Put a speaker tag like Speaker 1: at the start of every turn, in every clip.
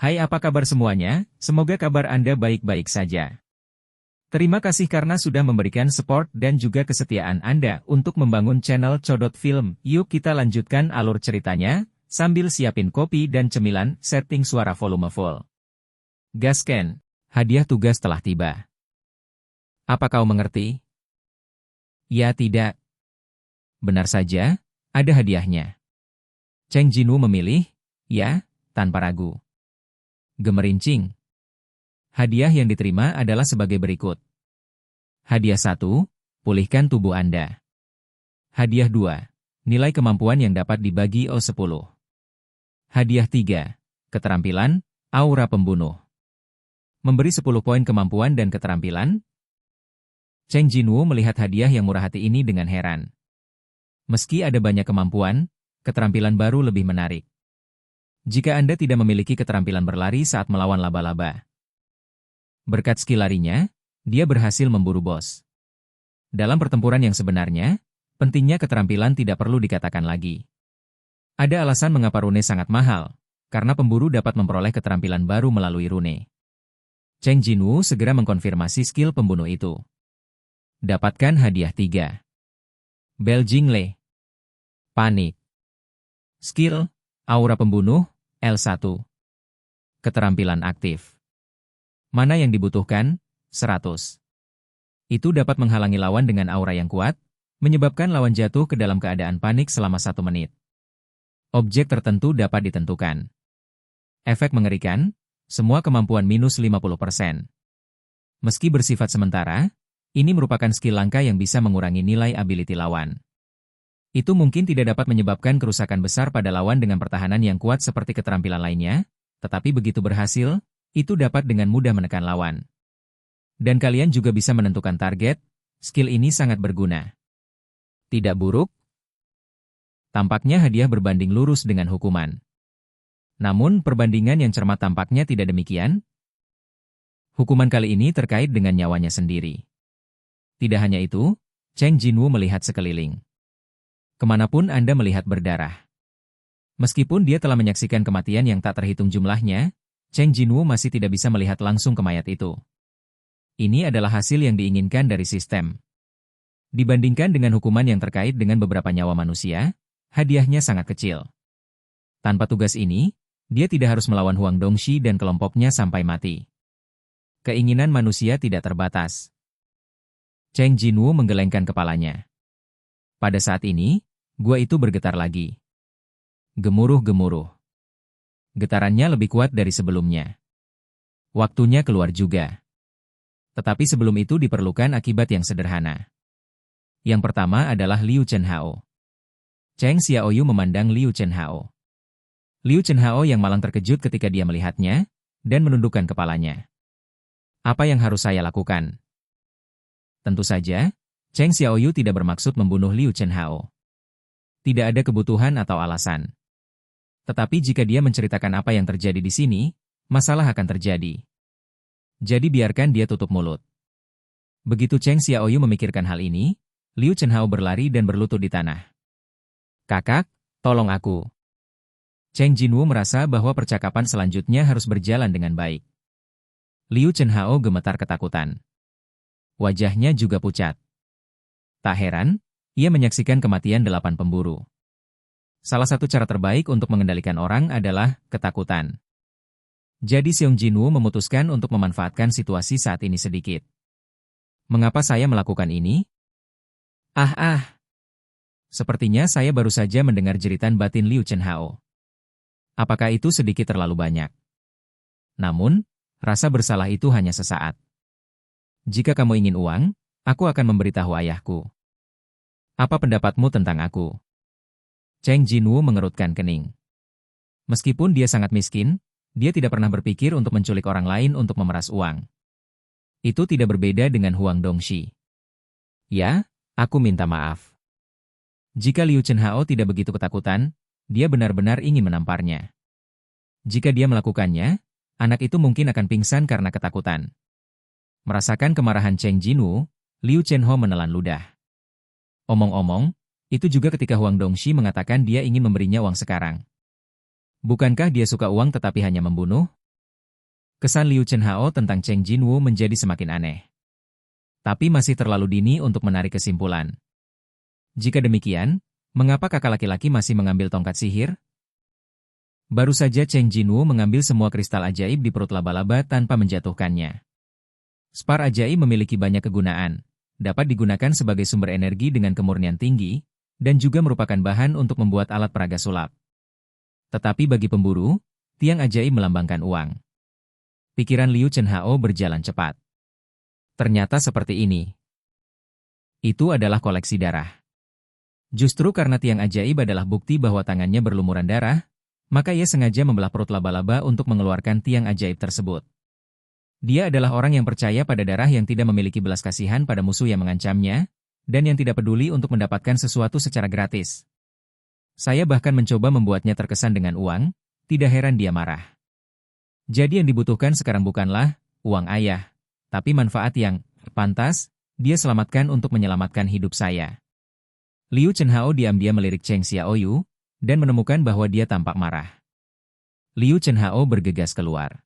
Speaker 1: Hai, apa kabar semuanya? Semoga kabar Anda baik-baik saja. Terima kasih karena sudah memberikan support dan juga kesetiaan Anda untuk membangun channel Codot Film. Yuk kita lanjutkan alur ceritanya, sambil siapin kopi dan cemilan, setting suara volume full. Gasken, hadiah tugas telah tiba. Apa kau mengerti? Ya, tidak. Benar saja, ada hadiahnya. Cheng Jinwoo memilih, ya, tanpa ragu. Gemerincing. Hadiah yang diterima adalah sebagai berikut. Hadiah 1, pulihkan tubuh Anda. Hadiah 2, nilai kemampuan yang dapat dibagi O10. Hadiah 3, keterampilan, aura pembunuh. Memberi 10 poin kemampuan dan keterampilan. Cheng Jinwoo melihat hadiah yang murah hati ini dengan heran. Meski ada banyak kemampuan, keterampilan baru lebih menarik. Jika Anda tidak memiliki keterampilan berlari saat melawan laba-laba. Berkat skill larinya, dia berhasil memburu bos. Dalam pertempuran yang sebenarnya, pentingnya keterampilan tidak perlu dikatakan lagi. Ada alasan mengapa rune sangat mahal, karena pemburu dapat memperoleh keterampilan baru melalui rune. Cheng Jinwoo segera mengkonfirmasi skill pembunuh itu. Dapatkan hadiah 3. Bel Jingle. Panik. Skill, aura pembunuh, L1. Keterampilan aktif. Mana yang dibutuhkan? 100. Itu dapat menghalangi lawan dengan aura yang kuat, menyebabkan lawan jatuh ke dalam keadaan panik selama 1 menit. Objek tertentu dapat ditentukan. Efek mengerikan, semua kemampuan minus 50%. Meski bersifat sementara, ini merupakan skill langka yang bisa mengurangi nilai ability lawan. Itu mungkin tidak dapat menyebabkan kerusakan besar pada lawan dengan pertahanan yang kuat seperti keterampilan lainnya, tetapi begitu berhasil, itu dapat dengan mudah menekan lawan. Dan kalian juga bisa menentukan target, skill ini sangat berguna. Tidak buruk? Tampaknya hadiah berbanding lurus dengan hukuman. Namun perbandingan yang cermat tampaknya tidak demikian. Hukuman kali ini terkait dengan nyawanya sendiri. Tidak hanya itu, Cheng Jinwoo melihat sekeliling. Kemanapun Anda melihat berdarah. Meskipun dia telah menyaksikan kematian yang tak terhitung jumlahnya, Cheng Jinwoo masih tidak bisa melihat langsung ke mayat itu. Ini adalah hasil yang diinginkan dari sistem. Dibandingkan dengan hukuman yang terkait dengan beberapa nyawa manusia, hadiahnya sangat kecil. Tanpa tugas ini, dia tidak harus melawan Huang Dongxi dan kelompoknya sampai mati. Keinginan manusia tidak terbatas. Cheng Jinwoo menggelengkan kepalanya. Pada saat ini, gua itu bergetar lagi. Gemuruh-gemuruh. Getarannya lebih kuat dari sebelumnya. Waktunya keluar juga. Tetapi sebelum itu diperlukan akibat yang sederhana. Yang pertama adalah Liu Chenhao. Cheng Xiaoyu memandang Liu Chenhao. Liu Chenhao yang malang terkejut ketika dia melihatnya, dan menundukkan kepalanya. Apa yang harus saya lakukan? Tentu saja, Cheng Xiaoyu tidak bermaksud membunuh Liu Chenhao. Tidak ada kebutuhan atau alasan. Tetapi jika dia menceritakan apa yang terjadi di sini, masalah akan terjadi. Jadi biarkan dia tutup mulut. Begitu Cheng Xiaoyu memikirkan hal ini, Liu Chenhao berlari dan berlutut di tanah. Kakak, tolong aku. Cheng Jinwoo merasa bahwa percakapan selanjutnya harus berjalan dengan baik. Liu Chenhao gemetar ketakutan. Wajahnya juga pucat. Tak heran, ia menyaksikan kematian 8 pemburu. Salah satu cara terbaik untuk mengendalikan orang adalah ketakutan. Jadi Seong Jinwoo memutuskan untuk memanfaatkan situasi saat ini sedikit. Mengapa saya melakukan ini? Sepertinya saya baru saja mendengar jeritan batin Liu Chenhao. Apakah itu sedikit terlalu banyak? Namun, rasa bersalah itu hanya sesaat. Jika kamu ingin uang, aku akan memberitahu ayahku. Apa pendapatmu tentang aku? Cheng Jinwoo mengerutkan kening. Meskipun dia sangat miskin, dia tidak pernah berpikir untuk menculik orang lain untuk memeras uang. Itu tidak berbeda dengan Huang Dongxi. Ya, aku minta maaf. Jika Liu Chenhao tidak begitu ketakutan, dia benar-benar ingin menamparnya. Jika dia melakukannya, anak itu mungkin akan pingsan karena ketakutan. Merasakan kemarahan Cheng Jinwoo, Liu Chenhao menelan ludah. Omong-omong, itu juga ketika Huang Dongxi mengatakan dia ingin memberinya uang sekarang. Bukankah dia suka uang tetapi hanya membunuh? Kesan Liu Chenhao tentang Cheng Jinwu menjadi semakin aneh. Tapi masih terlalu dini untuk menarik kesimpulan. Jika demikian, mengapa kakak laki-laki masih mengambil tongkat sihir? Baru saja Cheng Jinwu mengambil semua kristal ajaib di perut laba-laba tanpa menjatuhkannya. Spar ajaib memiliki banyak kegunaan, dapat digunakan sebagai sumber energi dengan kemurnian tinggi, dan juga merupakan bahan untuk membuat alat peraga sulap. Tetapi bagi pemburu, tiang ajaib melambangkan uang. Pikiran Liu Chenhao berjalan cepat. Ternyata seperti ini. Itu adalah koleksi darah. Justru karena tiang ajaib adalah bukti bahwa tangannya berlumuran darah, maka ia sengaja membelah perut laba-laba untuk mengeluarkan tiang ajaib tersebut. Dia adalah orang yang percaya pada darah yang tidak memiliki belas kasihan pada musuh yang mengancamnya, dan yang tidak peduli untuk mendapatkan sesuatu secara gratis. Saya bahkan mencoba membuatnya terkesan dengan uang, tidak heran dia marah. Jadi yang dibutuhkan sekarang bukanlah uang ayah, tapi manfaat yang pantas dia selamatkan untuk menyelamatkan hidup saya. Liu Chenhao diam-diam melirik Cheng Xiaoyu, dan menemukan bahwa dia tampak marah. Liu Chenhao bergegas keluar.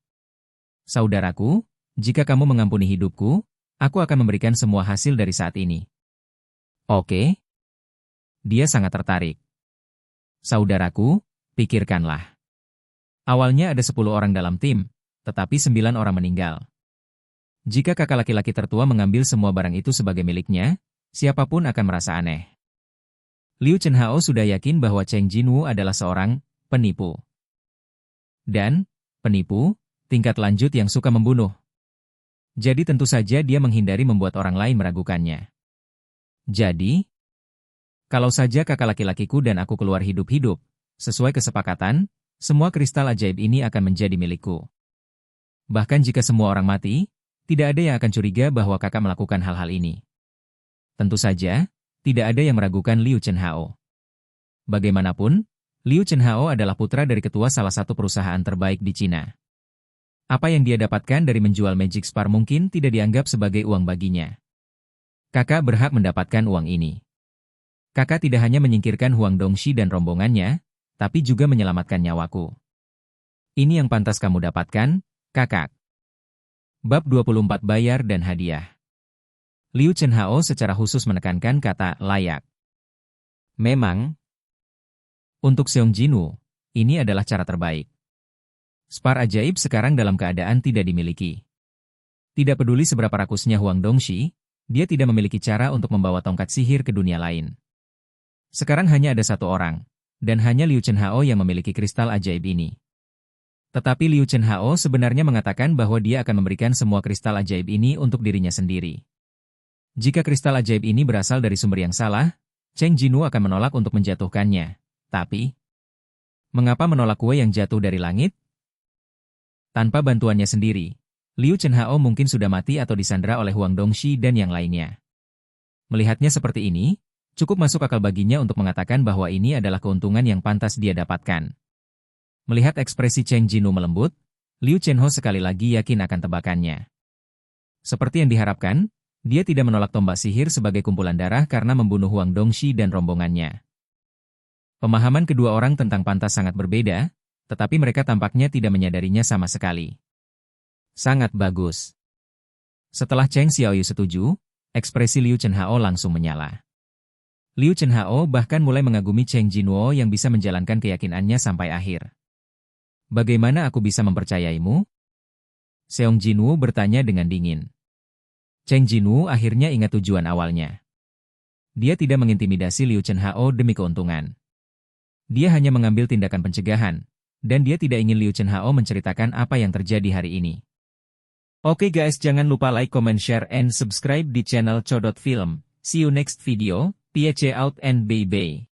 Speaker 1: Saudaraku, jika kamu mengampuni hidupku, aku akan memberikan semua hasil dari saat ini. Oke. Dia sangat tertarik. Saudaraku, pikirkanlah. Awalnya ada 10 orang dalam tim, tetapi 9 orang meninggal. Jika kakak laki-laki tertua mengambil semua barang itu sebagai miliknya, siapapun akan merasa aneh. Liu Chenhao sudah yakin bahwa Cheng Jinwu adalah seorang penipu. Dan, penipu, tingkat lanjut yang suka membunuh. Jadi tentu saja dia menghindari membuat orang lain meragukannya. Jadi, kalau saja kakak laki-lakiku dan aku keluar hidup-hidup, sesuai kesepakatan, semua kristal ajaib ini akan menjadi milikku. Bahkan jika semua orang mati, tidak ada yang akan curiga bahwa kakak melakukan hal-hal ini. Tentu saja, tidak ada yang meragukan Liu Chenhao. Bagaimanapun, Liu Chenhao adalah putra dari ketua salah satu perusahaan terbaik di Cina. Apa yang dia dapatkan dari menjual Magic Spar mungkin tidak dianggap sebagai uang baginya. Kakak berhak mendapatkan uang ini. Kakak tidak hanya menyingkirkan Huang Dongxi dan rombongannya, tapi juga menyelamatkan nyawaku. Ini yang pantas kamu dapatkan, kakak. Bab 24 Bayar dan Hadiah. Liu Chenhao secara khusus menekankan kata layak. Memang, untuk Seong Jinwu, ini adalah cara terbaik. Spar ajaib sekarang dalam keadaan tidak dimiliki. Tidak peduli seberapa rakusnya Huang Dongxi, dia tidak memiliki cara untuk membawa tongkat sihir ke dunia lain. Sekarang hanya ada satu orang, dan hanya Liu Chenhao yang memiliki kristal ajaib ini. Tetapi Liu Chenhao sebenarnya mengatakan bahwa dia akan memberikan semua kristal ajaib ini untuk dirinya sendiri. Jika kristal ajaib ini berasal dari sumber yang salah, Cheng Jinwu akan menolak untuk menjatuhkannya. Tapi, mengapa menolak kue yang jatuh dari langit? Tanpa bantuannya sendiri, Liu Chenhao mungkin sudah mati atau disandra oleh Huang Dongxi dan yang lainnya. Melihatnya seperti ini, cukup masuk akal baginya untuk mengatakan bahwa ini adalah keuntungan yang pantas dia dapatkan. Melihat ekspresi Cheng Jinwu melembut, Liu Chenhao sekali lagi yakin akan tebakannya. Seperti yang diharapkan, dia tidak menolak tombak sihir sebagai kumpulan darah karena membunuh Huang Dongxi dan rombongannya. Pemahaman kedua orang tentang pantas sangat berbeda, tetapi mereka tampaknya tidak menyadarinya sama sekali. Sangat bagus. Setelah Cheng Xiaoyu setuju, ekspresi Liu Chenhao langsung menyala. Liu Chenhao bahkan mulai mengagumi Cheng Jinwu yang bisa menjalankan keyakinannya sampai akhir. Bagaimana aku bisa mempercayaimu? Seong Jinwu bertanya dengan dingin. Cheng Jinwu akhirnya ingat tujuan awalnya. Dia tidak mengintimidasi Liu Chenhao demi keuntungan. Dia hanya mengambil tindakan pencegahan, dan dia tidak ingin Liu Chenhao menceritakan apa yang terjadi hari ini. Oke guys, jangan lupa like, comment, share, and subscribe di channel Codot Film. See you next video. Peace out and bye-bye.